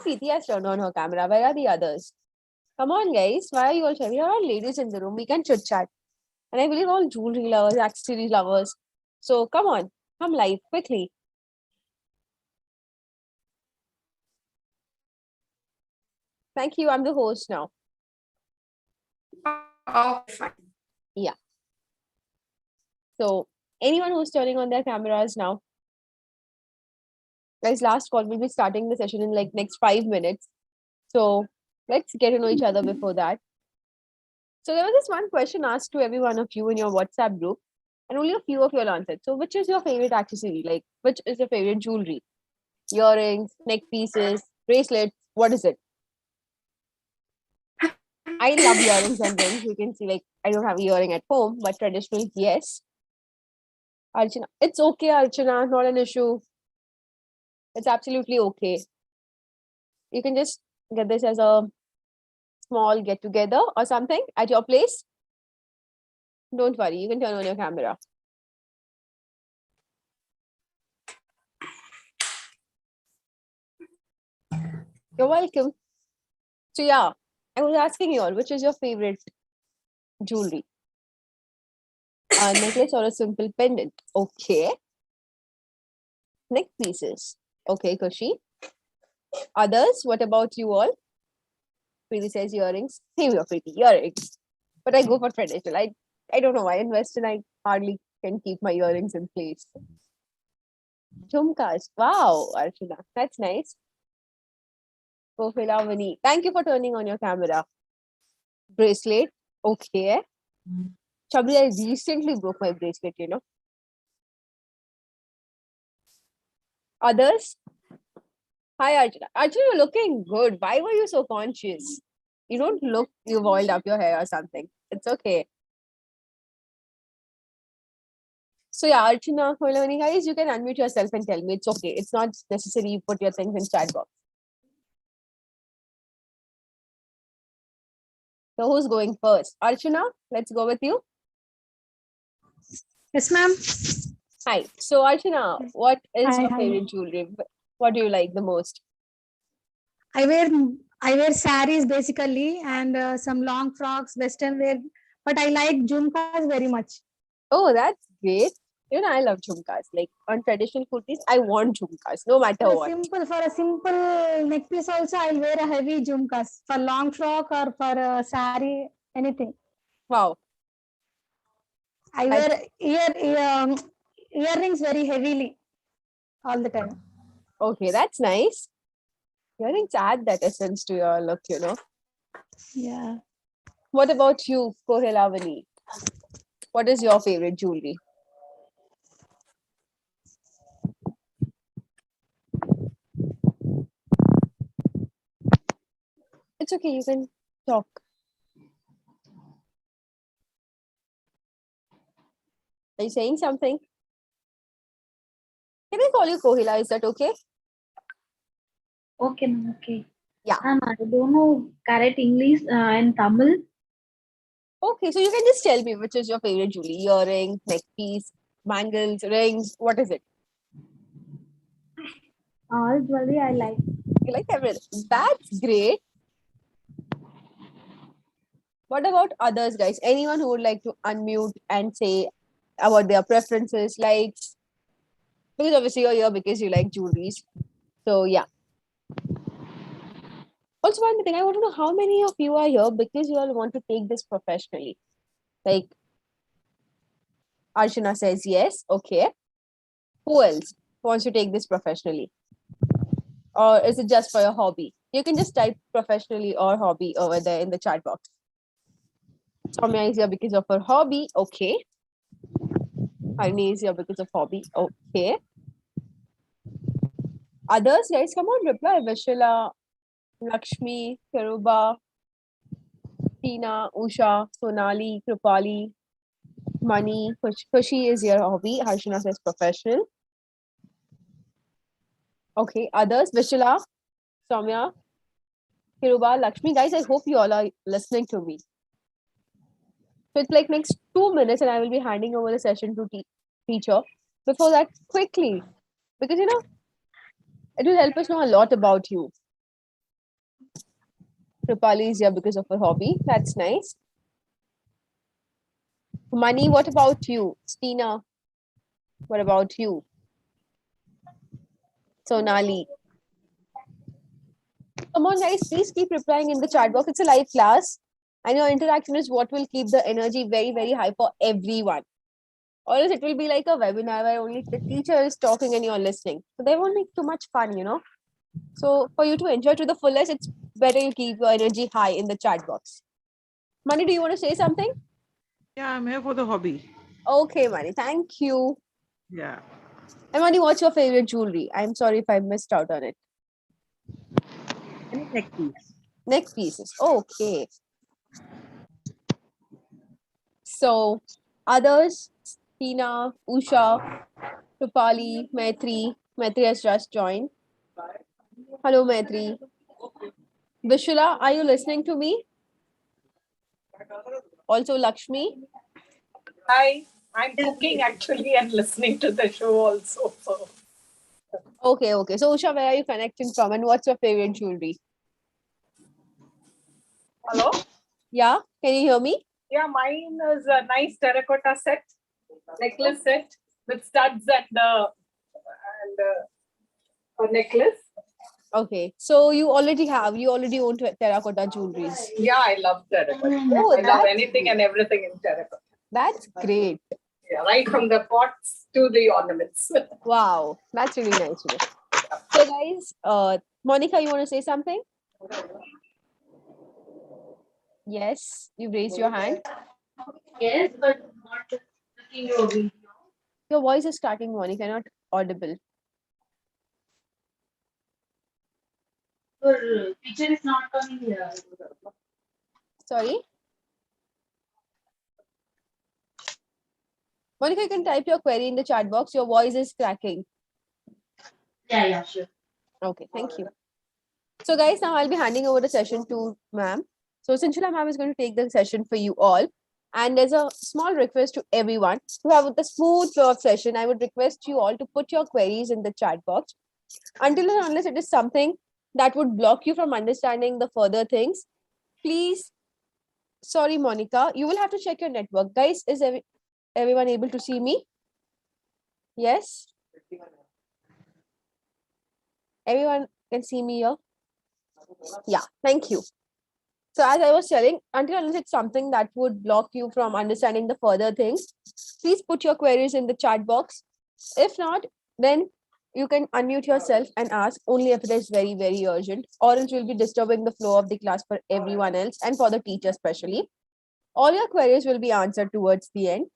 Preeti has turned on her camera. Where are the others? Come on, guys. Why are you all shy? We are all ladies in the room. We can chit chat. And I believe all jewelry lovers, accessory lovers. So come on, come live quickly. Thank you. I'm the host now. Oh, fine. Yeah. So anyone who's turning on their cameras now. Guys, last call. We'll be starting the session in like next 5 minutes. So let's get to know each other before that. So there was this one question asked to every one of you in your WhatsApp group, and only a few of you all answered. So which is your favorite accessory? Like, which is your favorite jewelry? Earrings, neck pieces, bracelets. What is it? I love earrings and rings. You can see, like, I don't have an earring at home, but traditionally, yes. Archana, it's okay, Archana, not an issue. It's absolutely okay. You can just get this as a small get together or something at your place. Don't worry, you can turn on your camera. You're welcome. So yeah, I was asking you all, which is your favorite jewelry? A necklace or a simple pendant? Okay. Neck pieces. Okay, Kushi. Others, what about you all? Preeti says earrings. Same here, Preeti, earrings. But I go for traditional. I don't know why in Western I hardly can keep my earrings in place. Jhumkas. Wow, Archana. That's nice. Kofilavani. Thank you for turning on your camera. Bracelet. Okay. Chabri, I recently broke my bracelet, you know. Others? Hi, Archana. Archana, you're looking good. Why were you so conscious? You don't look, you've oiled up your hair or something. It's okay. So yeah, Archana, Koilavani, guys, you can unmute yourself and tell me it's okay. It's not necessary you put your things in chat box. So who's going first? Archana, let's go with you. Yes, ma'am. Hi. So Archana, what is Hi, your hi. favorite jewelry? What do you like the most? I wear sarees basically and some long frocks, western wear, but I like jhumkas very much. Oh, that's great. You know, I love jhumkas. Like on traditional kurtis, I want jhumkas, no matter what. For a simple neck piece also, I'll wear a heavy jhumkas. For long frock or for a saree, anything. Wow. I wear earrings very heavily all the time. Okay, that's nice. Earrings add that essence to your look, you know. Yeah. What about you, Kohilavani? What is your favorite jewelry? It's okay, you can talk. Are you saying something? Can I call you Kohila? Is that okay? Okay, ma'am. Okay. Yeah. Ma'am, I don't know correct English and Tamil. Okay, so you can just tell me which is your favorite jewelry. Earring, neck piece, bangles, rings. What is it? All jewelry I like. You like everything. That's great. What about others, guys? Anyone who would like to unmute and say about their preferences, likes? Because obviously you're here because you like jewelries. So yeah. Also, one thing, I want to know how many of you are here because you all want to take this professionally. Like Archana says yes. Okay. Who else wants to take this professionally? Or is it just for your hobby? You can just type professionally or hobby over there in the chat box. Soumya is here because of her hobby. Okay. Harni is here because of hobby. Okay. Others, guys, come on, reply. Vishila, Lakshmi, Kiruba, Tina, Usha, Sonali, Kripali, Mani. Kushi is your hobby. Harshana says professional. Okay. Others, Vishila, Soumya, Kiruba, Lakshmi. Guys, I hope you all are listening to me. So it's like next 2 minutes and I will be handing over the session to teacher. Before that, quickly, because you know, it will help us know a lot about you. Kripali is here because of her hobby. That's nice. Money, what about you? Tina, what about you? Sonali. Come on, guys, please keep replying in the chat box. It's a live class, and your interaction is what will keep the energy very, very high for everyone. Or else it will be like a webinar where only the teacher is talking and you're listening. So they won't make too much fun, you know. So for you to enjoy to the fullest, it's better you keep your energy high in the chat box. Mani, do you want to say something? Yeah, I'm here for the hobby. Okay, Mani, thank you. Yeah. And Mani, what's your favorite jewelry? I'm sorry if I missed out on it. Any neck piece. Neck pieces. Okay. So others, Tina, Usha, Rupali, Maitri. Maitri has just joined. Hello, Maitri. Vishula, are you listening to me? Also, Lakshmi. Hi, I'm cooking actually and listening to the show also. So. Okay. So, Usha, where are you connecting from and what's your favorite jewelry? Hello? Yeah, can you hear me? Yeah, mine is a nice terracotta set, necklace set with studs and a necklace. Okay, so you already own terracotta jewelries. Yeah, I love terracotta. Oh, I love that's anything and everything in terracotta. That's great. Yeah, right from the pots to the ornaments. Wow, that's really nice. You know. So, guys, Monica, you want to say something? Yes, you raised your hand. Yes, but not looking your video. Your voice is starting, Monica, not audible. Your picture is not coming here. Sorry. Monica, you can type your query in the chat box. Your voice is cracking. Yeah, sure. Okay, thank you. So, guys, now I'll be handing over the session to ma'am. So, Sinchula ma'am is going to take the session for you all. And there's a small request to everyone to have the smooth flow of session. I would request you all to put your queries in the chat box. Until and unless it is something that would block you from understanding the further things, please. Sorry, Monica, you will have to check your network. Guys, is everyone able to see me? Yes? Everyone can see me here? Yeah, thank you. So as I was telling, until unless it's something that would block you from understanding the further things, please put your queries in the chat box. If not, then you can unmute yourself and ask only if it is very, very urgent, or else you'll be disturbing the flow of the class for everyone else and for the teacher especially. All your queries will be answered towards the end.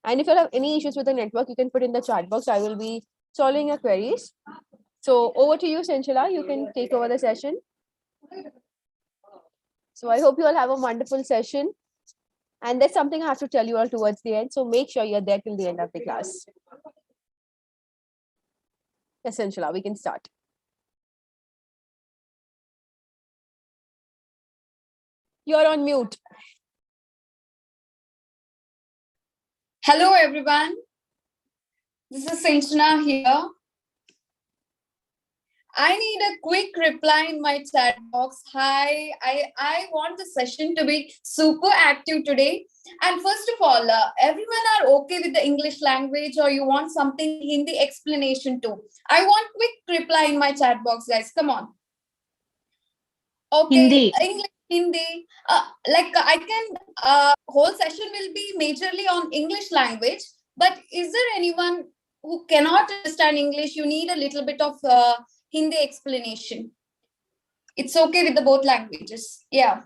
And if you have any issues with the network, you can put in the chat box. I will be solving your queries. So over to you, Senchila. You can take over the session. So I hope you all have a wonderful session. And there's something I have to tell you all towards the end. So make sure you're there till the end of the class. Yes, Senchila, we can start. You're on mute. Hello, everyone. This is Sinchana here. I need a quick reply in my chat box. Hi, I want the session to be super active today. And first of all, everyone are okay with the English language, or you want something Hindi explanation too? I want quick reply in my chat box, guys. Come on. Okay, Hindi. English, Hindi. I can, whole session will be majorly on English language. But is there anyone who cannot understand English? You need a little bit of Hindi explanation. It's okay with the both languages. Yeah.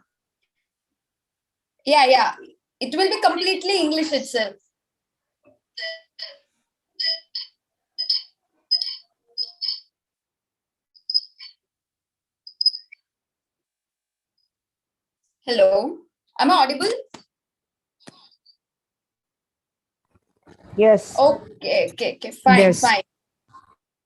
It will be completely English itself. Hello. Am I audible? Yes. Okay. Fine, Yes. fine.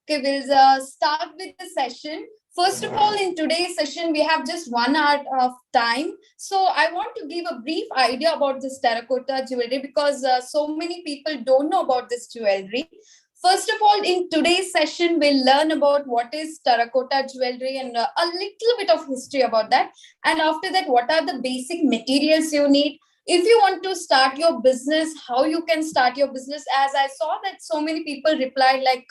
Okay, we'll start with the session. First of all, in today's session, we have just 1 hour of time. So I want to give a brief idea about this terracotta jewelry because so many people don't know about this jewelry. First of all, in today's session, we'll learn about what is terracotta jewelry and a little bit of history about that. And after that, what are the basic materials you need? If you want to start your business, how you can start your business. As I saw that so many people replied like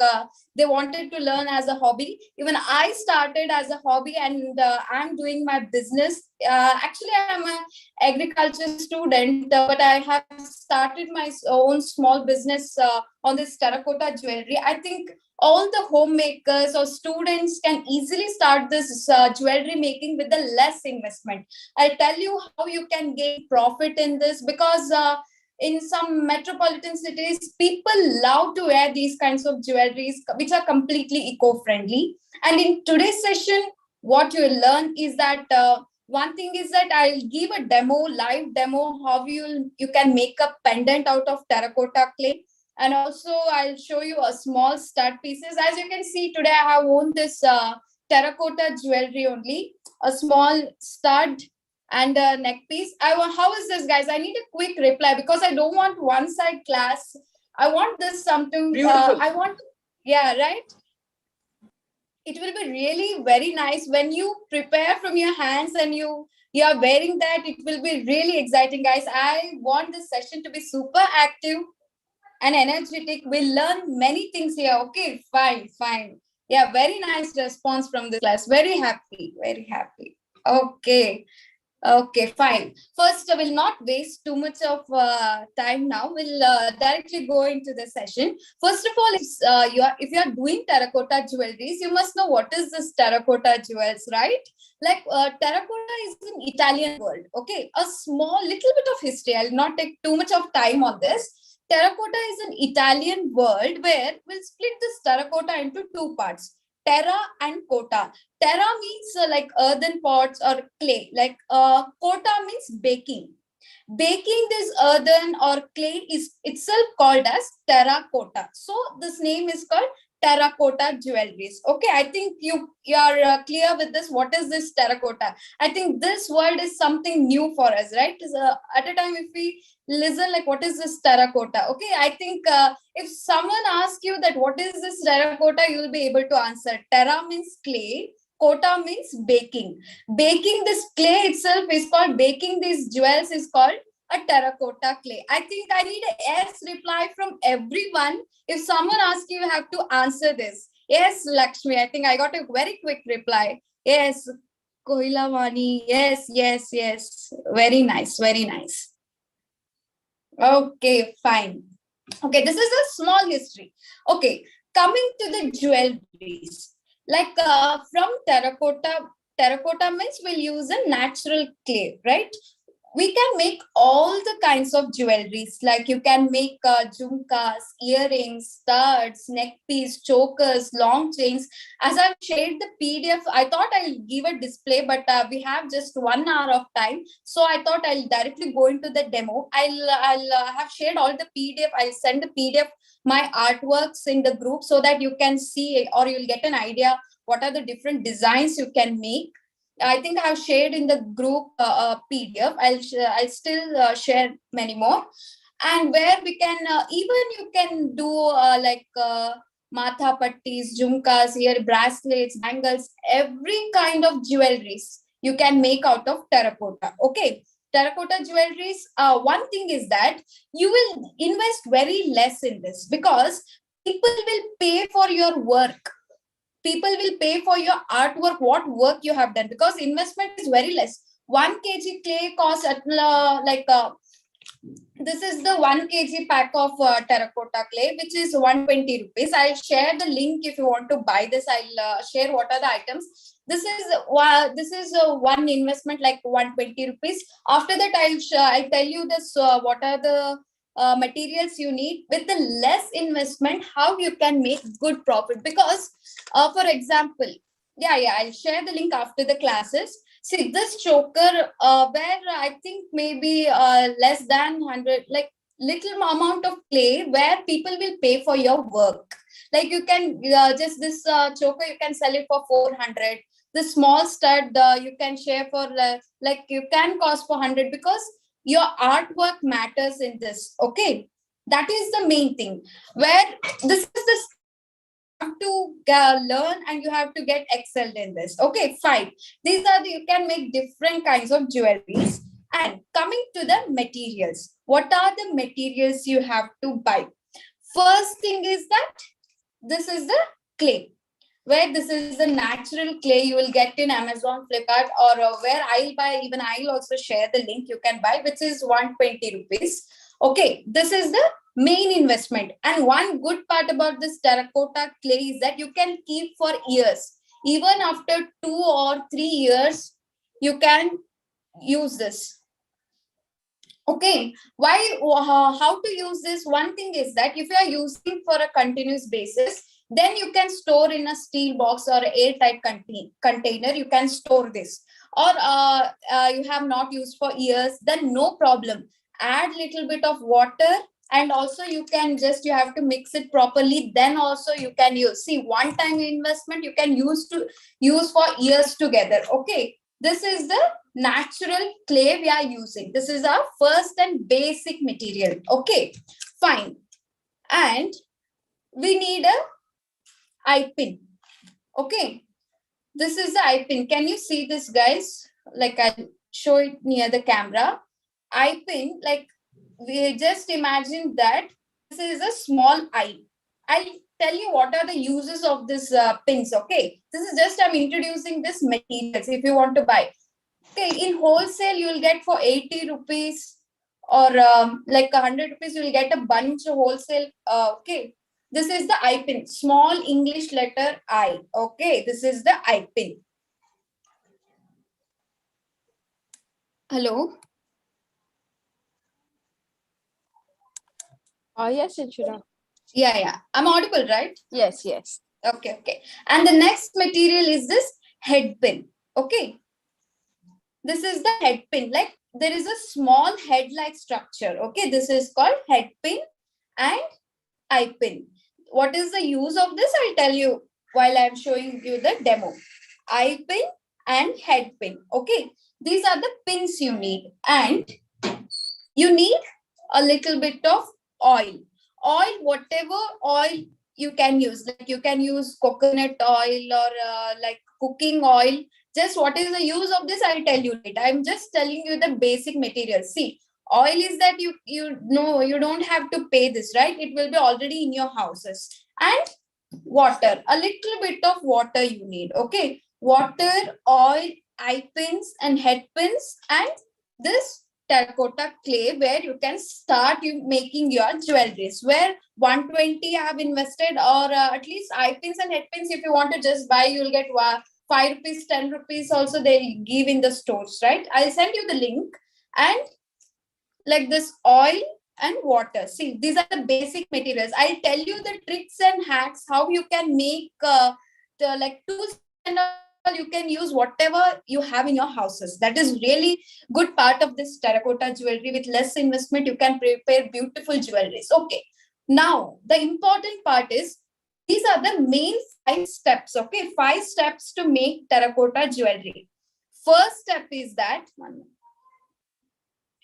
they wanted to learn as a hobby. Even I started as a hobby, and I'm doing my business. Actually, I'm an agriculture student, but I have started my own small business on this terracotta jewelry. I think all the homemakers or students can easily start this jewelry making with the less investment. I'll tell you how you can gain profit in this, because in some metropolitan cities, people love to wear these kinds of jewelries which are completely eco-friendly. And in today's session, what you will learn is that one thing is that I'll give a demo, live demo, how you can make a pendant out of terracotta clay. And also I'll show you a small stud pieces. As you can see today, I have worn this terracotta jewelry only, a small stud and a neck piece. How is this, guys? I need a quick reply because I don't want one side class. I want this something. Beautiful. Yeah, right. It will be really very nice when you prepare from your hands and you are wearing that. It will be really exciting, guys. I want this session to be super active and energetic. We'll learn many things here. Okay, fine. Yeah, very nice response from this class. Very happy, very happy. Okay, fine. First, I will not waste too much of time now. We'll directly go into the session. First of all, if you are doing terracotta jewelries, you must know what is this terracotta jewels, right? Like terracotta is an Italian word. Okay, a small little bit of history. I'll not take too much of time on this. Terracotta is an Italian word where we'll split this terracotta into two parts: terra and cotta. Terra means like earthen pots or clay. Like cotta means baking. Baking this earthen or clay is itself called as terracotta. So this name is called terracotta jewelries. Okay, I think you are clear with this. What is this terracotta? I think this word is something new for us, right? At a time, if we listen like what is this terracotta, okay, I think if someone asks you that what is this terracotta, you will be able to answer. Terra means clay, cotta means baking. Baking this clay itself is called, baking these jewels is called a terracotta clay. I think I need a yes reply from everyone. If someone asks you, you have to answer this. Yes, Lakshmi, I think I got a very quick reply. Yes, Koilavani, yes. Very nice. Okay, fine. Okay, this is a small history. Okay, coming to the jewelries. Like from terracotta means we'll use a natural clay, right? We can make all the kinds of jewelries. Like you can make jhumkas, earrings, studs, neck piece, chokers, long chains. As I've shared the PDF, I thought I'll give a display, but we have just 1 hour of time. So I thought I'll directly go into the demo. I'll have shared all the PDF. I'll send the PDF, my artworks in the group, so that you can see or you'll get an idea what are the different designs you can make. I think I've shared in the group PDF. I'll still share many more. And where we can, even you can do like matha pattis, jhumkas, ear bracelets, bangles, every kind of jewelries you can make out of terracotta. Okay. Terracotta jewelries, one thing is that you will invest very less in this because people will pay for your work. People will pay for your artwork, what work you have done, because investment is very less. 1 kg clay costs at this is the 1 kg pack of terracotta clay, which is 120 rupees. I'll share the link if you want to buy this. I'll share what are the items. This is one investment like 120 rupees. After that, I'll tell you this what are the materials you need. With the less investment, how you can make good profit. Because for example, I'll share the link after the classes. See this choker where I think maybe less than 100, like little amount of clay where people will pay for your work. Like you can just this choker you can sell it for 400. The small stud you can share for like you can cost for 100, because your artwork matters in this. Okay, That is the main thing, where this is the have to learn and you have to get excelled in this. Okay, fine. These are the, you can make different kinds of jewelries. And coming to the materials, what are the materials you have to buy? First thing is that this is the clay, where this is the natural clay you will get in Amazon, Flipkart, or where I'll buy, even I'll also share the link you can buy, which is 120 rupees. Okay, this is the main investment. And one good part about this terracotta clay is that you can keep for years. Even after 2 or 3 years, you can use this. Okay, why? How to use this? One thing is that if you are using for a continuous basis, then you can store in a steel box or airtight container. You can store this, or you have not used for years, then no problem. Add little bit of water, and also you can just, you have to mix it properly. Then also you can use. See, one time investment you can use for years together. Okay, this is the natural clay we are using. This is our first and basic material. Okay, fine. And we need a eye pin. Okay, this is the eye pin. Can you see this, guys? Like, I'll show it near the camera. Eye pin, like, we just imagine that this is a small eye. I'll tell you what are the uses of this pins. Okay, this is just, I'm introducing this materials if you want to buy. Okay, in wholesale you will get for 80 rupees, or like 100 rupees you will get a bunch of wholesale. Okay, this is the eye pin, small English letter I. Okay, this is the eye pin. Hello. Yes, Inshira. Yeah, I'm audible, right? Yes, yes. Okay. And the next material is this head pin. Okay, this is the head pin. Like, there is a small head-like structure. Okay, this is called head pin and eye pin. What is the use of this? I'll tell you while I'm showing you the demo. Eye pin and head pin. Okay, these are the pins you need, and you need a little bit of oil. Oil, whatever oil you can use. Like, you can use coconut oil or like cooking oil. Just what is the use of this? I'll tell you later. I'm just telling you the basic materials. See, oil is that you know, you don't have to pay this, right? It will be already in your houses. And water, a little bit of water you need. Okay, water, oil, eye pins and head pins, and this terracotta clay, where you can start making your jewelries, where 120 I have invested, or at least eye pins and head pins, if you want to just buy, you'll get 5 rupees, 10 rupees also they give in the stores, right? I'll send you the link. And like this oil and water. See, these are the basic materials. I'll tell you the tricks and hacks, how you can make the like tools and all. You can use whatever you have in your houses. That is really good part of this terracotta jewelry. With less investment, you can prepare beautiful jewelries. Okay, now the important part is, these are the main 5 steps. Okay, 5 steps to make terracotta jewelry. First step is that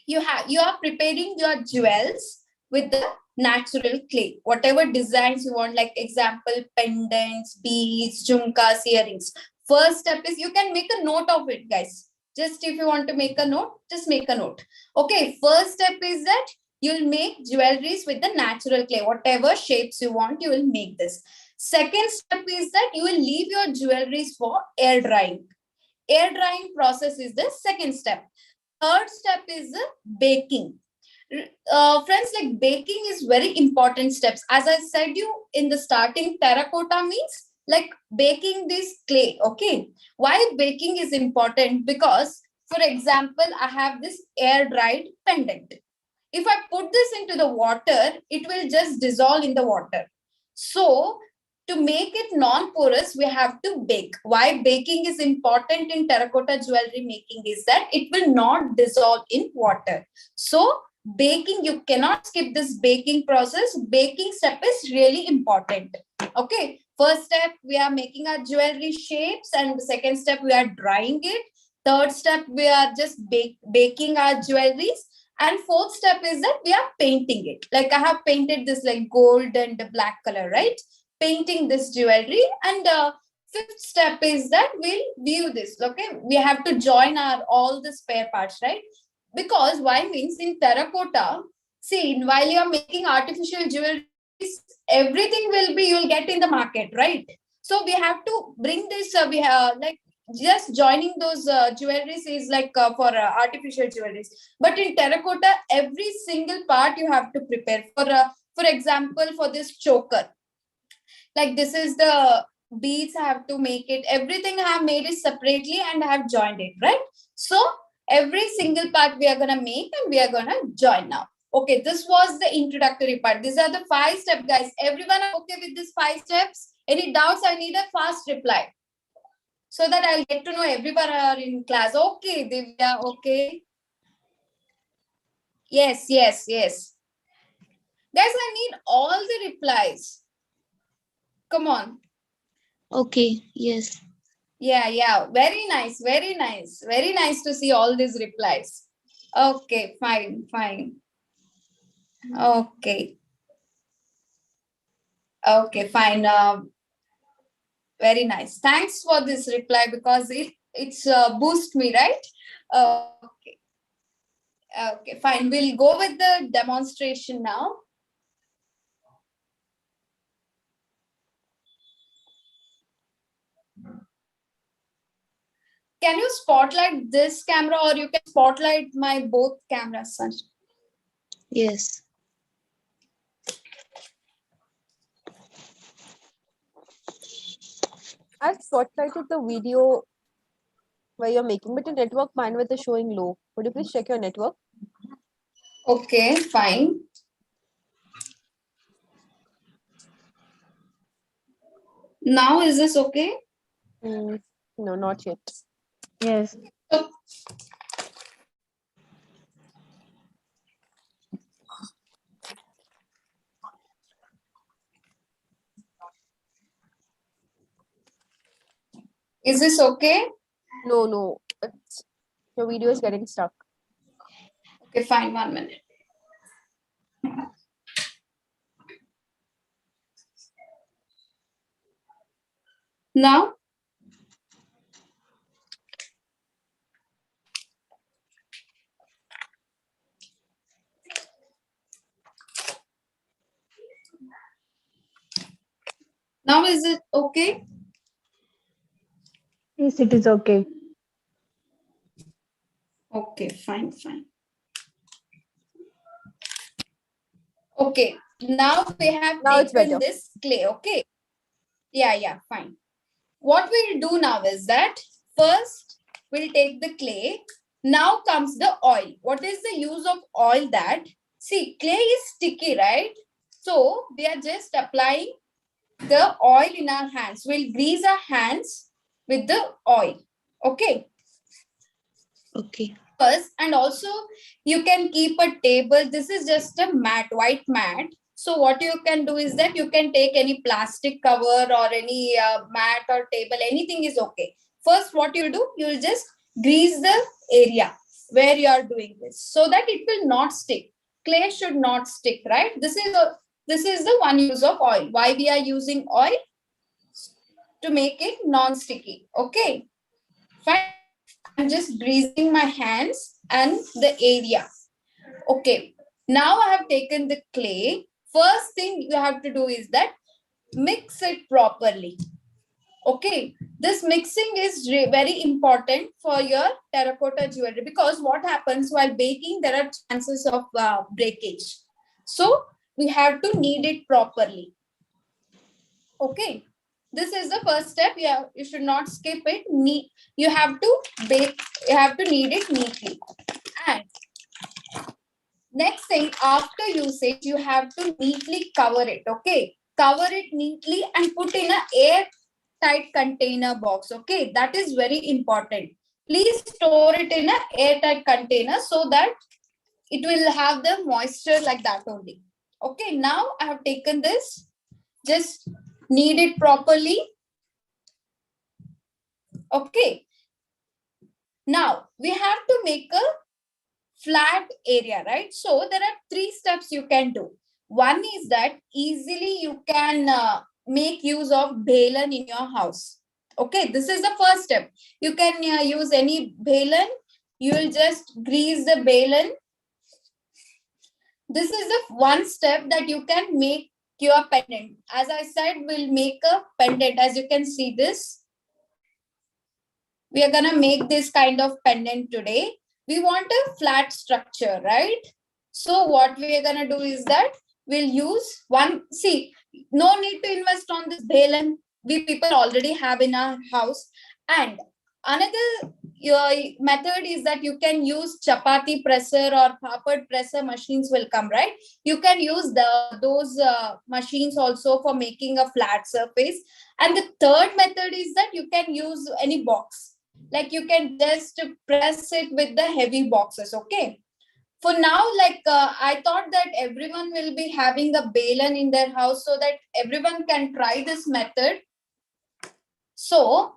you are preparing your jewels with the natural clay, whatever designs you want, like example, pendants, beads, jhumkas, earrings. First step is, you can make a note of it, guys. Just if you want to make a note, just make a note. Okay, first step is that you'll make jewelries with the natural clay, whatever shapes you want, you will make this. Second step is that you will leave your jewelries for air drying. Air drying process is the second step. Third step is the baking. Friends, like, baking is very important steps. As I said you in the starting, terracotta means like baking this clay. Okay, why baking is important? Because, for example, I have this air dried pendant. If I put this into the water, it will just dissolve in the water. So to make it non-porous, we have to bake. Why baking is important in terracotta jewelry making is that it will not dissolve in water. So baking, you cannot skip this baking process. Baking step is really important. Okay, first step, we are making our jewelry shapes, and the second step, we are drying it. Third step, we are just baking our jewelries. And fourth step is that we are painting it. Like I have painted this like gold and black color, right? Painting this jewelry. And fifth step is that we'll view this. Okay, we have to join our all the spare parts, right? Because why means in terracotta, see, while you are making artificial jewelry, everything will be you'll get in the market, right? So we have to bring this. We have like just joining those jewelries is like for artificial jewelries. But in terracotta, every single part you have to prepare for example, for this choker. Like this is the beads I have to make it. Everything I have made it separately and I have joined it, right? So every single part we are gonna make and we are gonna join now. Okay, this was the introductory part. These are the 5 steps, guys. Everyone are okay with these 5 steps? Any doubts? I need a fast reply so that I'll get to know everyone are in class. Okay, Divya, okay. Yes, yes, yes. Guys, I need all the replies. Come on. Okay, yes. Yeah, yeah. Very nice, very nice. Very nice to see all these replies. Okay, fine, fine. Okay. Okay, fine. Very nice. Thanks for this reply because it's boost me, right? Okay. Okay, fine. We'll go with the demonstration now. Can you spotlight this camera or you can spotlight my both cameras, Sanjay? Yes. I've spotlighted the video where you're making, but the network bandwidth is showing low. Would you please check your network? Okay, fine. Now is this okay? No, not yet. Yes. So, is this okay? No. Your video is getting stuck. Okay, fine. 1 minute. Now? Now is it okay? Yes, it is okay. Okay, fine, fine. Okay, now we have Now it's taken better. this clay, okay? Yeah, fine. What we'll do now is that first we'll take the clay. Now comes the oil. What is the use of oil that? See, clay is sticky, right? So we are just applying the oil in our hands. We'll grease our hands with the oil, okay? Okay. First, and also you can keep a table. This is just a mat, white mat. So what you can do is that you can take any plastic cover or any mat or table, anything is okay. First, what you do, you'll just grease the area where you are doing this so that it will not stick. Clay should not stick, right? This is the one use of oil. Why we are using oil? To make it non-sticky, okay? Fine. I'm just greasing my hands and the area. Okay, now I have taken the clay. First thing you have to do is that mix it properly. Okay, this mixing is very important for your terracotta jewelry because what happens while baking, there are chances of breakage. So we have to knead it properly. Okay, this is the first step. You should not skip it. You have to bake, you have to knead it neatly. And next thing, after usage, you have to neatly cover it. Okay, cover it neatly and put in a airtight container box. Okay, that is very important. Please store it in a airtight container so that it will have the moisture like that only. Okay, now I have taken this. Just knead it properly. Okay. Now we have to make a flat area, right? So there are 3 steps you can do. One is that easily you can make use of balan in your house. Okay, this is the first step. You can use any balan. You will just grease the balan. This is the one step that you can make your pendant. As I said, we'll make a pendant. As you can see this, we are gonna make this kind of pendant today. We want a flat structure, right? So what we are gonna do is that we'll use one, see, no need to invest on this balan. We people already have in our house. And another method is that you can use chapati presser or papad presser machines will come, right? You can use those machines also for making a flat surface. And the third method is that you can use any box. Like you can just press it with the heavy boxes, okay? For now, like I thought that everyone will be having a balan in their house so that everyone can try this method. So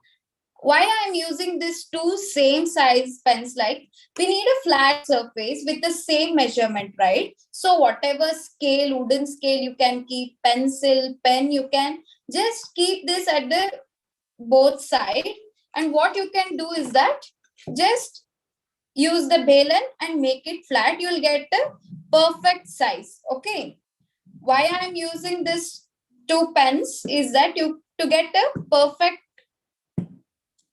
why I'm using this 2 same size pens, like we need a flat surface with the same measurement, right? So whatever scale, wooden scale you can keep, pencil, pen, you can just keep this at the both side. And what you can do is that just use the balan and make it flat. You'll get a perfect size. Okay. Why I'm using this 2 pens is that you to get a perfect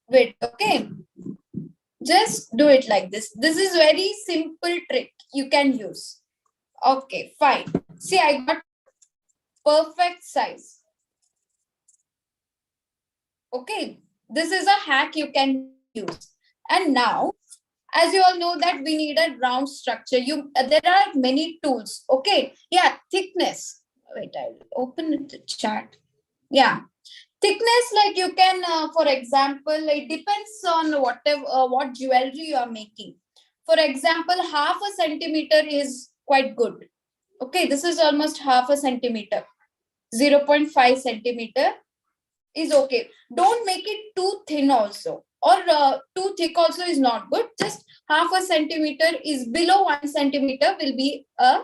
width. Okay. Just do it like this. This is very simple trick you can use. Okay, fine. See, I got perfect size. Okay. This is a hack you can use. And now, as you all know that we need a round structure. There are many tools. Okay. Yeah. Thickness. Wait, I'll open the chat. Yeah. Thickness, like you can, for example, it depends on what jewelry you are making. For example, half a centimeter is quite good. Okay. This is almost half a centimeter. 0.5 centimeter is okay. Don't make it too thin also, or too thick also is not good. Just half a centimeter is below 1 centimeter will be a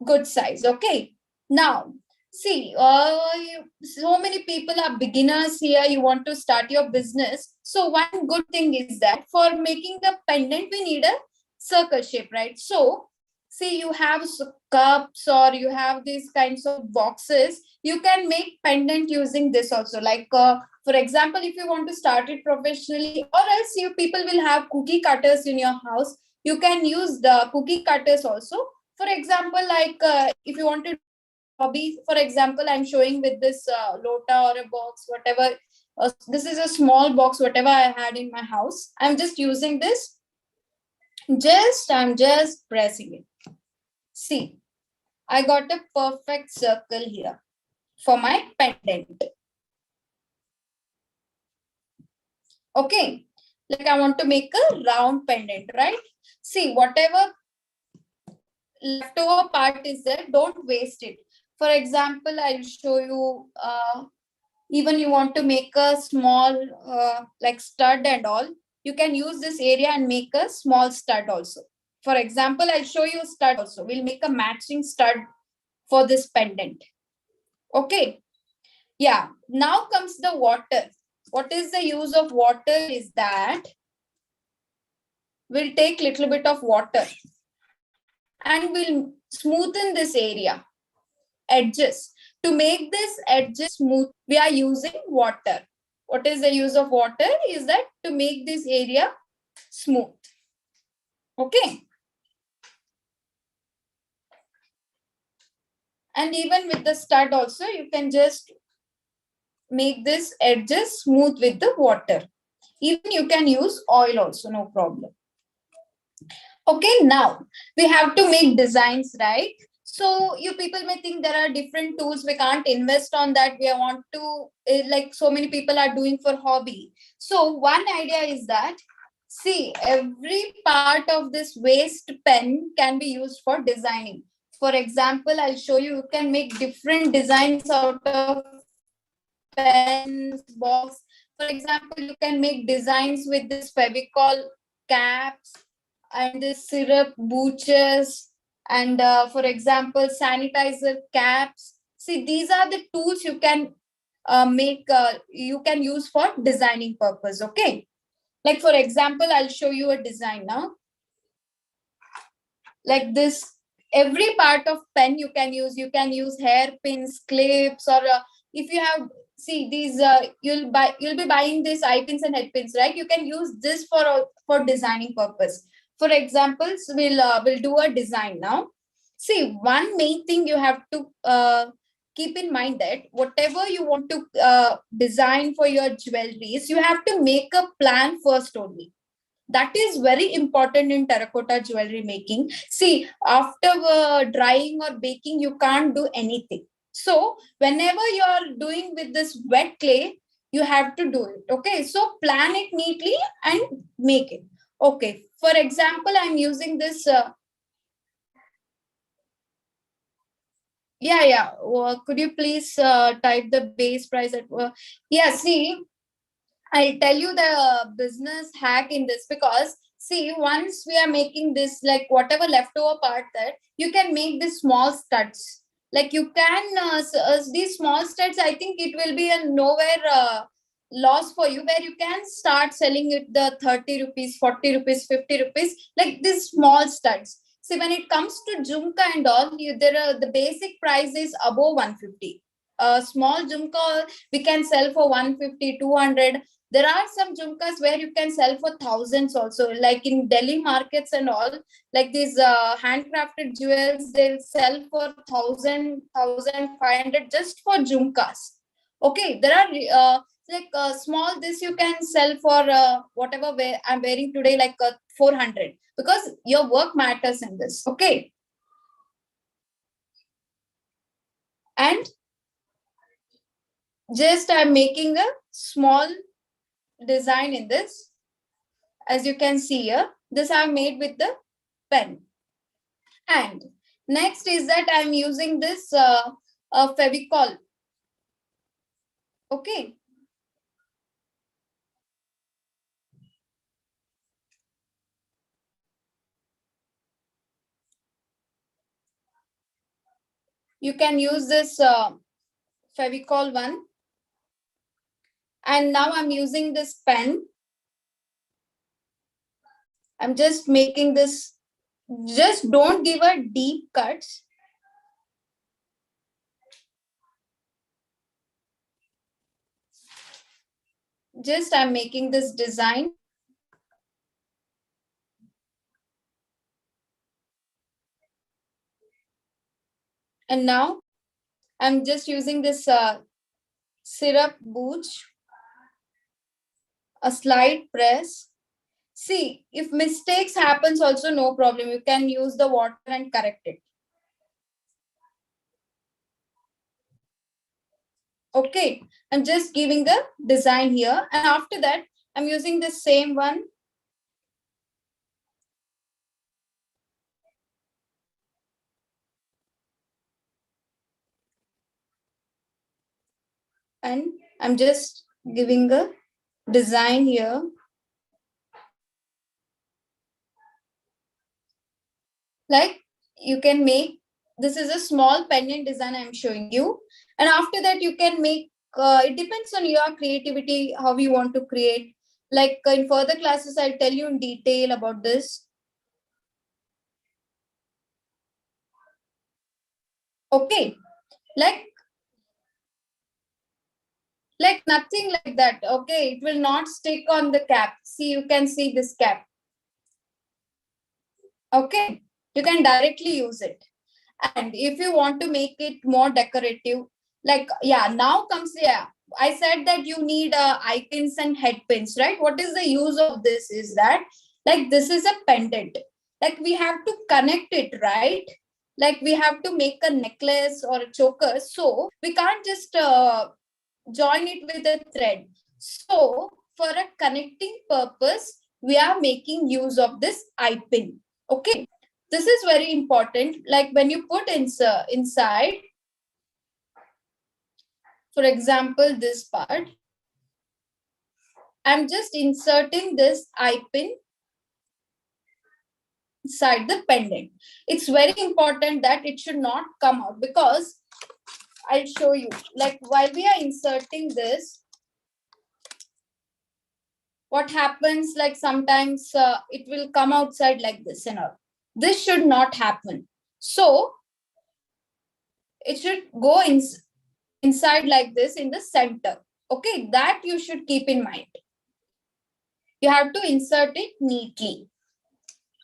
good size. Okay. Now, see, so many people are beginners here. You want to start your business. So one good thing is that for making the pendant, we need a circle shape, right? So see, you have cups or you have these kinds of boxes. You can make pendant using this also. Like, for example, if you want to start it professionally, or else you people will have cookie cutters in your house. You can use the cookie cutters also. For example, like if you want to hobby, for example, I'm showing with this lota or a box, whatever. This is a small box, whatever I had in my house. I'm just using this. I'm just pressing it. See, I got a perfect circle here for my pendant. Okay, like I want to make a round pendant, right? See, whatever leftover part is there, don't waste it. For example, I'll show you, even you want to make a small like stud and all, you can use this area and make a small stud also. For example, I'll show you a stud also. We'll make a matching stud for this pendant. Okay. Yeah. Now comes the water. What is the use of water is that we'll take little bit of water and we'll smoothen this area, edges. To make this edges smooth, we are using water. What is the use of water is that to make this area smooth. Okay. And even with the stud also, you can just make this edges smooth with the water. Even you can use oil also, no problem. Okay, now we have to make designs, right? So you people may think there are different tools. We can't invest on that. We want to, like so many people are doing for hobby. So one idea is that, see, every part of this waste pen can be used for designing. For example, I'll show you, you can make different designs out of pens, box. For example, you can make designs with this Fevicol caps, and this syrup booches, and for example, sanitizer caps. See, these are the tools you can you can use for designing purpose. Okay. Like for example, I'll show you a design now. Like this, every part of pen you can use hairpins, clips, or if you have, see these, you'll be buying these eye pins and head pins, right? You can use this for designing purpose. For examples, we'll do a design now. See, one main thing you have to keep in mind, that whatever you want to design for your jewelries, you have to make a plan first only. That is very important in terracotta jewelry making. See, after drying or baking, you can't do anything. So whenever you're doing with this wet clay, you have to do it. Okay, so plan it neatly and make it. Okay, for example, I'm using this yeah. Could you please type the base price at yeah, see, I'll tell you the business hack in this, because see, once we are making this, like whatever leftover part, that you can make these small studs. Like you can these small studs, I think it will be a nowhere loss for you, where you can start selling it the 30 rupees, 40 rupees, 50 rupees, like these small studs. See, when it comes to jhumka and all, there are the basic price is above 150. A small jhumka we can sell for 150, 200. There are some jhumkas where you can sell for thousands also, like in Delhi markets and all. Like these handcrafted jewels, they'll sell for 1,500 just for jhumkas. Okay, there are like small, this you can sell for whatever I'm wearing today, like 400, because your work matters in this. Okay, and just I'm making a small design in this. As you can see here, this I've made with the pen. And next is that I'm using this Fevicol. Okay. You can use this Fevicol one. And now I'm using this pen. I'm just making this, just don't give a deep cuts. Just I'm making this design. And now I'm just using this syrup booch, a slide press. See, if mistakes happens also, no problem. You can use the water and correct it. Okay, I'm just giving the design here. And after that, I'm using the same one. And I'm just giving a design here. Like you can make, this is a small pendant design I'm showing you. And after that, you can make, it depends on your creativity, how you want to create. Like in further classes, I'll tell you in detail about this. Okay, like nothing like that. Okay, it will not stick on the cap. See, you can see this cap. Okay, you can directly use it. And if you want to make it more decorative, like, yeah, now comes, yeah, I said that you need eye pins and head pins, right? What is the use of this is that, like, this is a pendant. Like we have to connect it, right? Like we have to make a necklace or a choker. So we can't just join it with a thread. So for a connecting purpose, we are making use of this eye pin. Okay, this is very important. Like when you put inside, for example, this part, I'm just inserting this eye pin. inside the pendant. It's very important that it should not come out, because I'll show you, like while we are inserting this, what happens, like sometimes it will come outside like this and all. This should not happen. So it should go inside like this in the center. Okay, that you should keep in mind. You have to insert it neatly.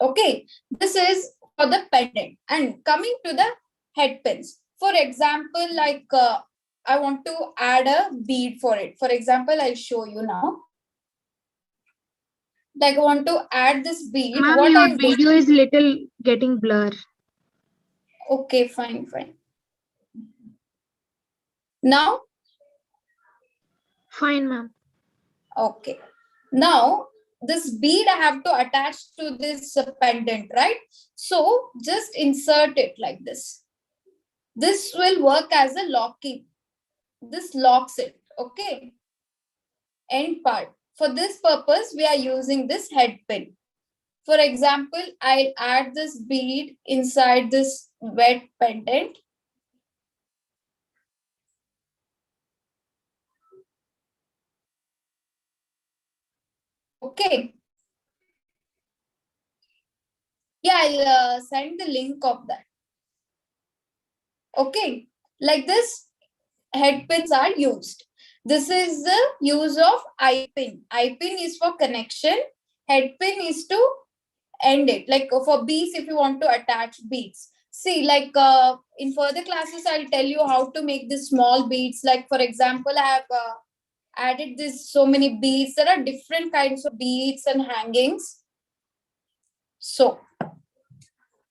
Okay, this is for the pendant. And coming to the head pins. For example, like I want to add a bead for it. For example, I'll show you now. Like I want to add this bead. Ma'am, What your I do? video is little getting blur. Okay, fine. Now? Fine, ma'am. Okay. Now, this bead I have to attach to this pendant, right? So, just insert it like this. This will work as a locking. This locks it, okay? End part. For this purpose, we are using this head pin. For example, I'll add this bead inside this wet pendant. Okay. Yeah, I'll send the link of that. Okay. Like this, head pins are used. This is the use of eye pin. Eye pin is for connection. Head pin is to end it. Like for beads, if you want to attach beads. See, like in further classes, I'll tell you how to make these small beads. Like for example, I have added this so many beads. There are different kinds of beads and hangings. So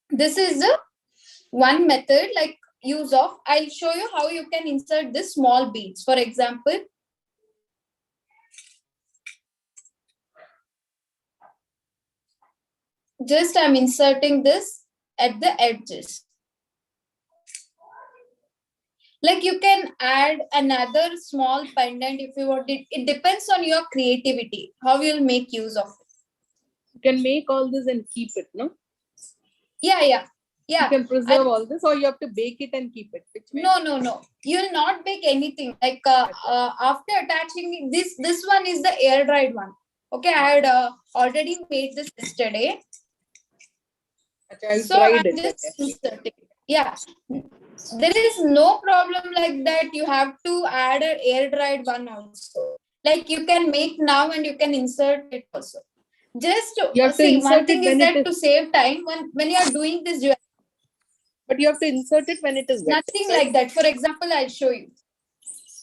this is the one method, like use of. I'll show you how you can insert this small beads. For example, just I'm inserting this at the edges. Like you can add another small pendant if you want it. It depends on your creativity, how you'll make use of it. You can make all this and keep it, no? Yeah. You can preserve all this, or you have to bake it and keep it. Which way? No. You'll not bake anything. Like after attaching this one is the air dried one. Okay, I had already made this yesterday. I'll So try I'm it. just inserting. Yeah. There is no problem like that. You have to add an air dried one also. Like you can make now and you can insert it also. Just You have to see, insert one it thing is when it that to save time when you are doing this, you But you have to insert it when it is wet. nothing right? like that. For example, I'll show you.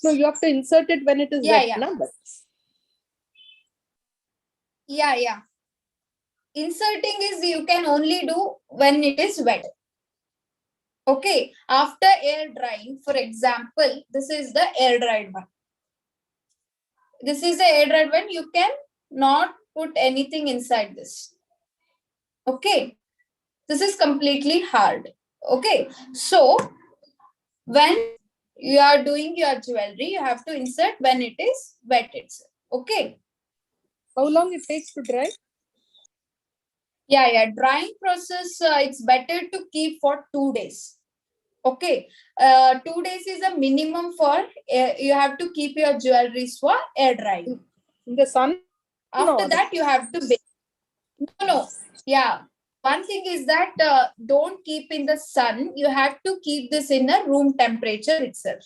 No, you have to insert it when it is Yeah, wet. yeah. No? But Yeah. Inserting is you can only do when it is wet. Okay. After air drying, for example, this is the air dried one. This is the air dried one. You can not put anything inside this. Okay. This is completely hard. Okay. So when you are doing your jewelry, you have to insert when it is wet itself. Okay. how long it takes to dry? Yeah. Drying process, it's better to keep for 2 days. Okay. 2 days is a minimum for, you have to keep your jewelries for air drying. In the sun? After No, that, you have to bake. No. Yeah. One thing is that don't keep in the sun. You have to keep this in a room temperature itself.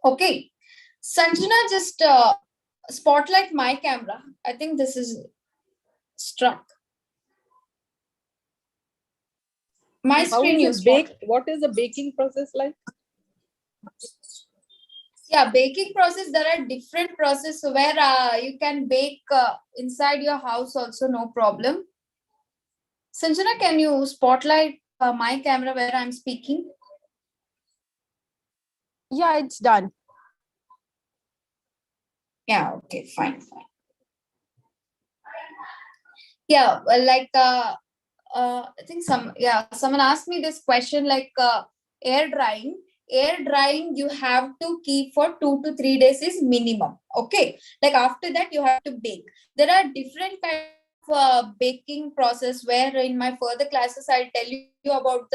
Okay. Sanjana, just spotlight my camera. I think this is struck. My How screen is you it baked? spotlight. What is the baking process like? Yeah, baking process, there are different processes where you can bake inside your house also, no problem. Sanjana, can you spotlight my camera where I'm speaking? Yeah, it's done. Yeah, okay, fine. Yeah, well, like I think someone asked me this question, like air drying. Air drying you have to keep for 2 to 3 days is minimum. Okay, like after that you have to bake. There are different kinds baking process, where in my further classes I'll tell you about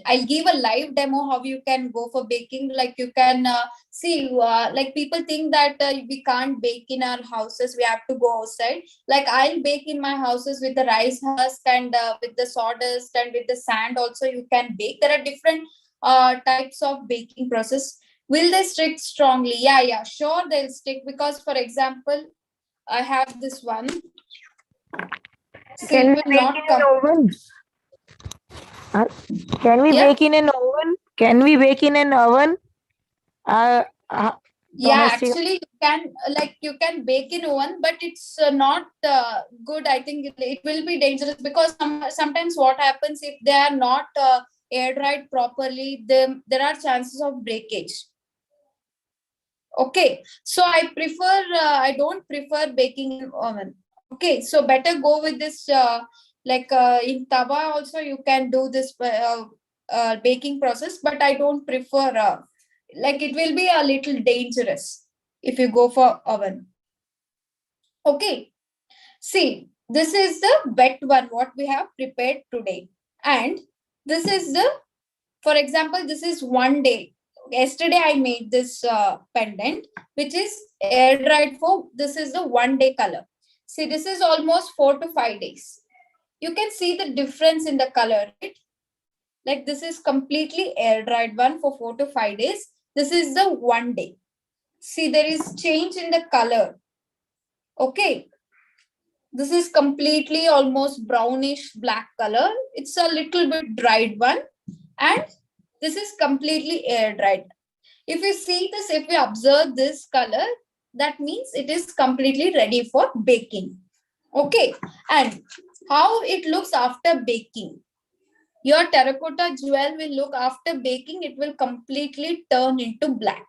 I'll give a live demo how you can go for baking. Like you can see, like people think that we can't bake in our houses, we have to go outside. Like I'll bake in my houses with the rice husk and with the sawdust and with the sand also you can bake. There are different types of baking process. Will they stick strongly? Yeah, sure they'll stick, because for example, I have this one. So Can it we will bake not in an come. oven? Can we Yeah. bake in an oven? Can we bake in an oven? Uh, Yeah, domestic. actually you can bake in oven, but it's not good. I think it will be dangerous, because sometimes what happens, if they are not air dried properly, there are chances of breakage. Okay, so I don't prefer baking in oven. Okay, so better go with this in tawa also you can do this baking process, but I don't prefer like it will be a little dangerous if you go for oven. Okay, see, this is the wet one what we have prepared today, and this is the, for example, this is one day. Yesterday I made this pendant which is air dried for, this is the one day color. See, this is almost 4 to 5 days. You can see the difference in the color, right? Like this is completely air dried one for 4 to 5 days. This is the one day. See, there is change in the color. Okay. This is completely almost brownish black color. It's a little bit dried one. And this is completely air dried. If you see this, if you observe this color, that means it is completely ready for baking. Okay. And how it looks after baking. Your terracotta jewel will look after baking, it will completely turn into black.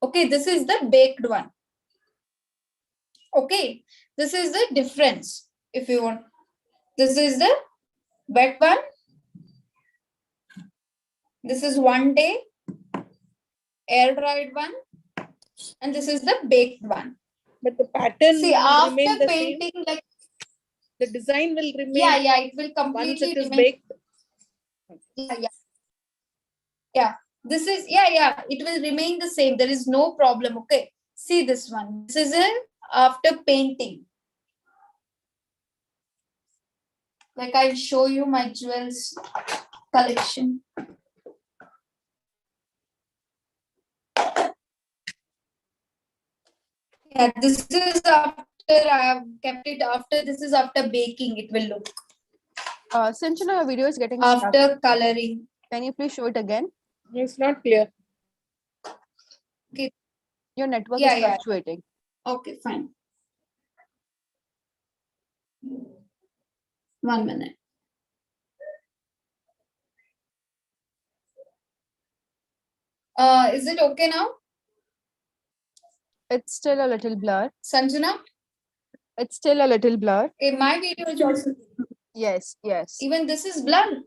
Okay, this is the baked one. Okay, this is the difference. If you want, this is the wet one. This is one day, air dried one, and this is the baked one. But the pattern See, will after remain the painting, same. like The design will remain. yeah, it will Once completely it is remain. baked. Yeah. This is it will remain the same. There is no problem. Okay. See this one. This is a after painting. Like I'll show you my jewels collection. Yeah, this is after I have kept it after. This is after baking. It will look Since your video is getting stuck, after coloring. can you please show it again? It's not clear. Okay. Your network Yeah, is yeah. fluctuating. Okay, fine. 1 minute. Is it okay now, It's still a little blur. Sanjana? It's still a little blur. Okay, my video is also. Yes. Even this is blurred.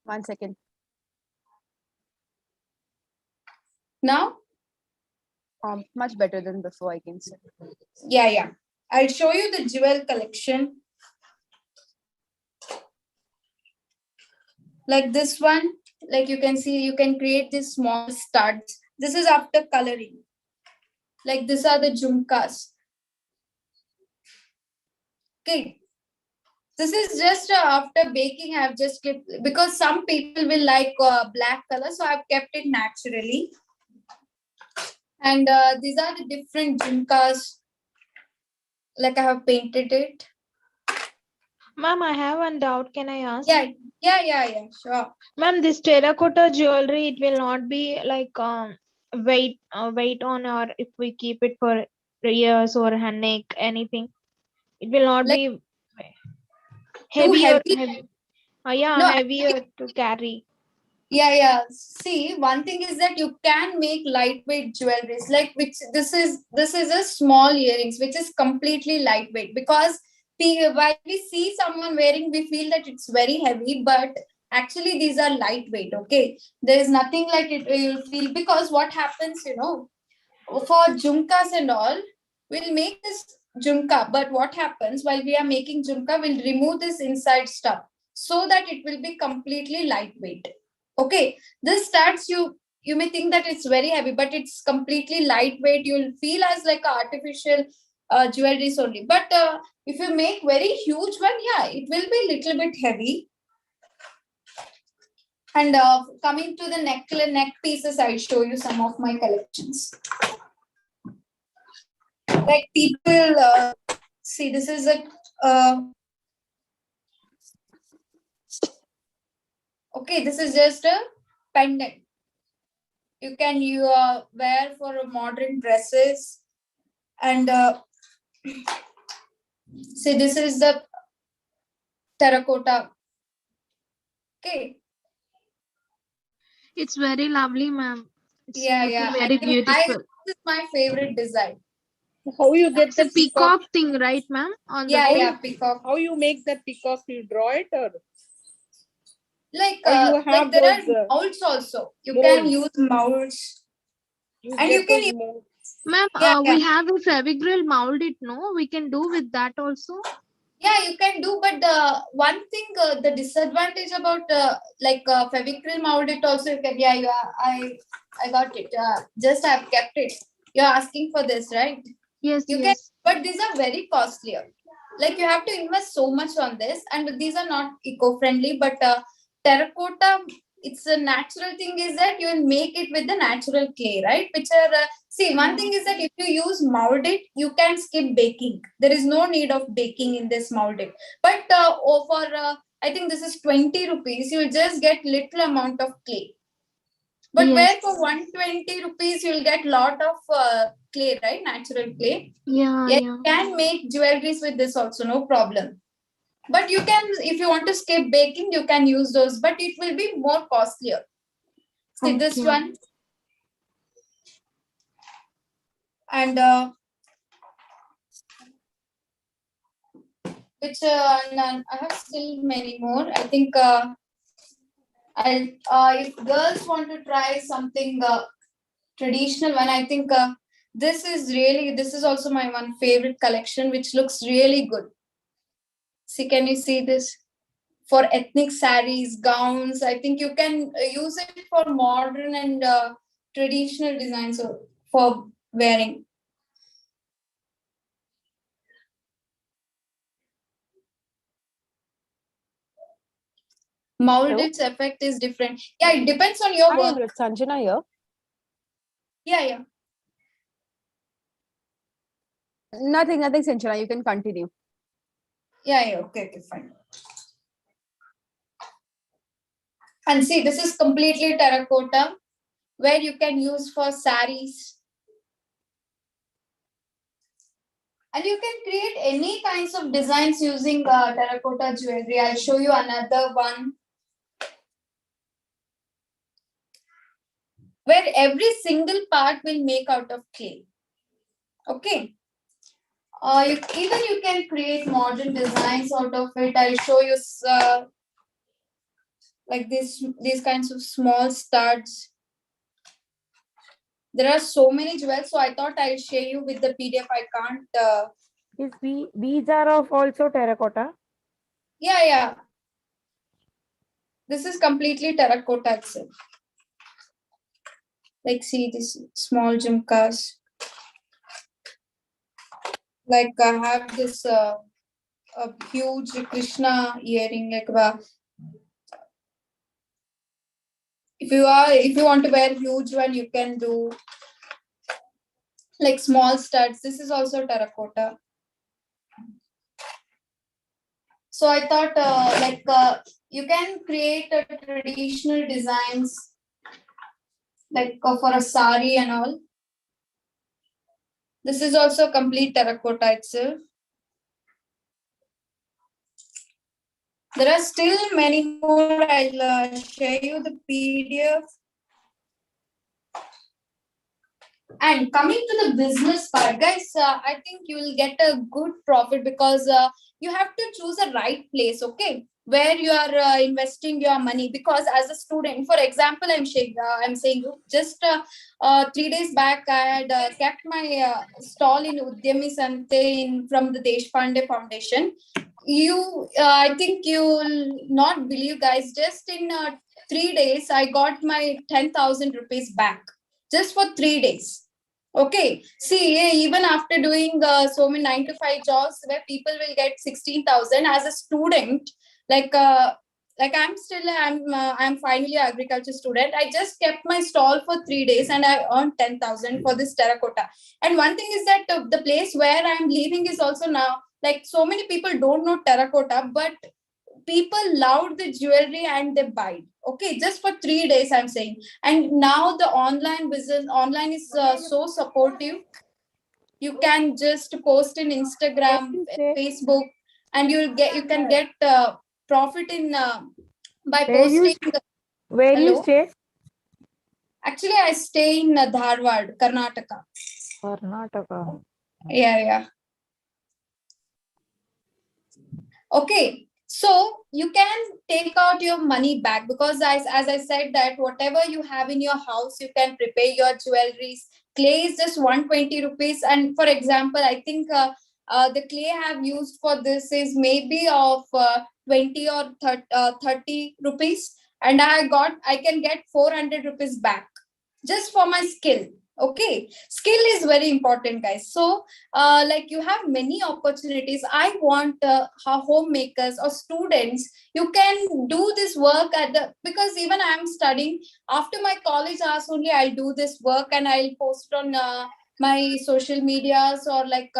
1 second. Now? Much better than before, I can say. Yeah. I'll show you the jewel collection. Like this one, like you can see, you can create these small studs. This is after coloring. Like these are the jhumkas. Okay. This is just after baking. I've just kept, because some people will like black color, so I've kept it naturally. And these are the different jhumkas. Like I have painted it. Ma'am, I have one doubt. Can I ask? Yeah, sure. Ma'am, this terracotta jewelry, it will not be like weight on, or if we keep it for ears or her neck, anything. It will not Like, be heavier. heavy? Heavier to carry. Yeah. See, one thing is that you can make lightweight jewelries, like which this is a small earrings, which is completely lightweight, because while we see someone wearing, we feel that it's very heavy, but actually these are lightweight. Okay, there is nothing like it you'll feel, because what happens, for jhumkas and all, we'll make this jhumka. But what happens while we are making jhumka, we'll remove this inside stuff so that it will be completely lightweight. Okay, this studs, you may think that it's very heavy, but it's completely lightweight. You'll feel as like artificial jewelries only. But if you make very huge one, yeah, it will be little bit heavy. And coming to the neck pieces, I'll show you some of my collections. Like people see, this is a okay, this is just a pendant. You can wear for modern dresses. And see, this is the terracotta. Okay. It's very lovely, ma'am. It's Yeah, looking yeah. very beautiful. This is my favorite design. How you get It's a the peacock? peacock thing, right, ma'am? On the Yeah, tail? yeah, peacock. How you make that peacock? You draw it or? Like, Or you have like there those, are molds also. You can molds. use molds. And you get can those use, molds. Ma'am, yeah, we yeah. have a Fevigrill molded, no? We can do with that also. Yeah, you can do, but one thing, the disadvantage about Fevicryl molded also, you can, yeah, I got it. Just I've kept it. You're asking for this, right? Yes, You can, yes. but these are very costlier. Like you have to invest so much on this, and these are not eco-friendly. But terracotta, it's a natural thing. Is that you will make it with the natural clay, right? Which are see, one thing is that if you use molded, you can skip baking. There is no need of baking in this molded. But I think this is 20 rupees. You will just get little amount of clay. But Yes. where for 120 rupees, you'll get lot of clay, right? Natural clay. Yeah, Yeah, yeah. you can make jewelries with this also, no problem. But you can, if you want to skip baking, you can use those, but it will be more costlier. See this Okay. one. And which I have still many more. I think if girls want to try something traditional one, I think this is also my one favorite collection, which looks really good. See, can you see this? For ethnic saris, gowns, I think you can use it for modern and traditional designs for wearing. Molded effect is different. Yeah, it depends on your Hi, work. Amrit, Sanjana here. Yeah. Nothing, Sanjana. You can continue. Yeah, okay, fine. And see, this is completely terracotta, where you can use for saris. And you can create any kinds of designs using terracotta jewelry. I'll show you another one, where every single part will make out of clay. Okay. You can create modern designs out of it. I'll show you like these kinds of small studs. There are so many jewels, so I thought I'll share you with the PDF. I can't. These are of also terracotta. Yeah. This is completely terracotta itself. Like, see these small jhumkas. Like I have this a huge Krishna earring. Like if you want to wear huge one, you can do like small studs. This is also terracotta. So I thought you can create a traditional designs like for a sari and all. This is also complete terracotta itself. There are still many more. I'll share you the PDF. And coming to the business part, guys, I think you will get a good profit because you have to choose a right place, okay? where you are investing your money. Because as a student, for example, I'm saying just 3 days back, I had kept my stall in Udyami Sante from the Deshpande Foundation. I think you'll not believe, guys, just in 3 days, I got my 10,000 rupees back just for 3 days. Okay, see, even after doing so many 9 to 5 jobs where people will get 16,000 as a student, like I'm finally an agriculture student. I just kept my stall for 3 days and I earned 10,000 for this terracotta. And one thing is that the place where I'm living is also now, like, so many people don't know terracotta, but people loved the jewelry and they buy it. Okay, just for 3 days, I'm saying. And now the online business, online is so supportive. You can just post in Instagram, Facebook, and you can get profit in by posting. Where you Hello? stay? Actually, I stay in Dharwad, Karnataka. Karnataka. Yeah. Okay, so you can take out your money back, because as I said that whatever you have in your house, you can prepare your jewelries. Clay is just 120 rupees. And for example, I think the clay I have used for this is maybe of 20 or 30 rupees. And I can get 400 rupees back just for my skill. Okay, skill is very important, guys. So like, you have many opportunities. I want homemakers or students, you can do this work because even I'm studying, after my college hours only I'll do this work and I'll post on my social medias, or like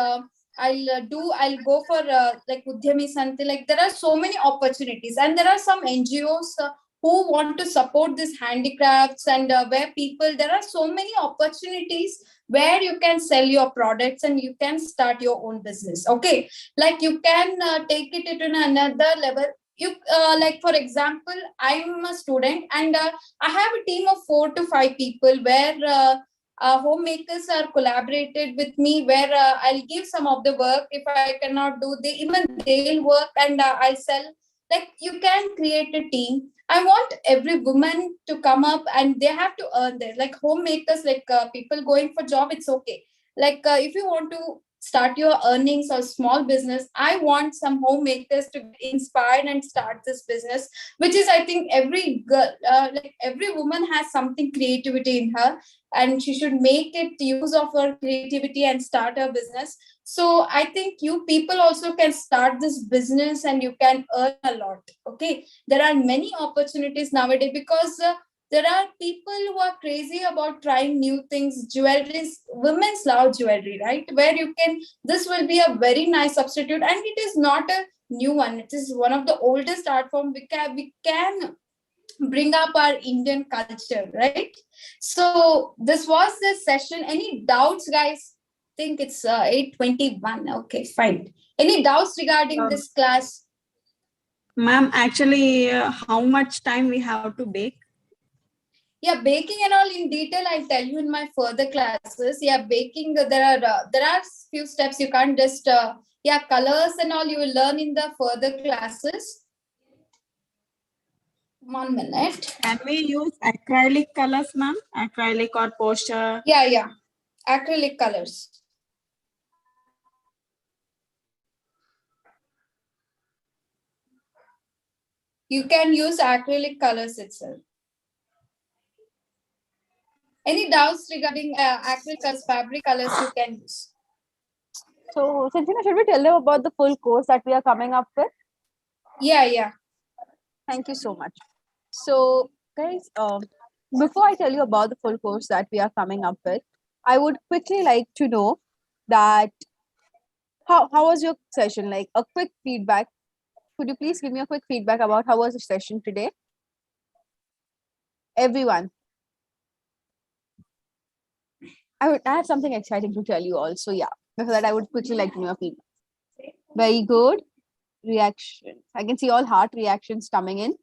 I'll go for like Udyami Santi. Like, there are so many opportunities, and there are some NGOs who want to support these handicrafts, and where people, there are so many opportunities where you can sell your products and you can start your own business. Okay, like, you can take it to another level. You like, for example, I'm a student and I have a team of 4 to 5 people where homemakers are collaborated with me, where I'll give some of the work. If I cannot do, they'll work, and I'll sell. Like, you can create a team. I want every woman to come up and they have to earn this. Like, homemakers, like people going for job, it's okay. Like, if you want to start your earnings or small business, I want some homemakers to get inspired and start this business, which is, I think, every girl, like, every woman has something creativity in her, and she should make it use of her creativity and start her business. So I think you people also can start this business and you can earn a lot. Okay, there are many opportunities nowadays, because there are people who are crazy about trying new things. Jewelry, women's love jewelry, right? Where you can, this will be a very nice substitute, and it is not a new one. It is one of the oldest art form. We can bring up our Indian culture, right? So this was the session. Any doubts, guys? I think it's 8:21. Okay, fine. Any doubts regarding this class? Ma'am, actually, how much time we have to bake? Yeah, baking and all in detail, I'll tell you in my further classes. Yeah, baking, there are few steps. You can't just yeah, colors and all you will learn in the further classes. 1 minute. Can we use acrylic colors, ma'am? Acrylic or poster? Yeah, acrylic colors. You can use acrylic colors itself. Any doubts regarding acrylic colors, fabric colors you can use? So, Sanjana, should we tell them about the full course that we are coming up with? Yeah. Thank you so much. So, guys, before I tell you about the full course that we are coming up with, I would quickly like to know that how was your session? Like, a quick feedback. Could you please give me a quick feedback about how was the session today? Everyone. I have something exciting to tell you also. Yeah. Before that, I would quickly like to know your feedback. Very good. Reaction. I can see all heart reactions coming in.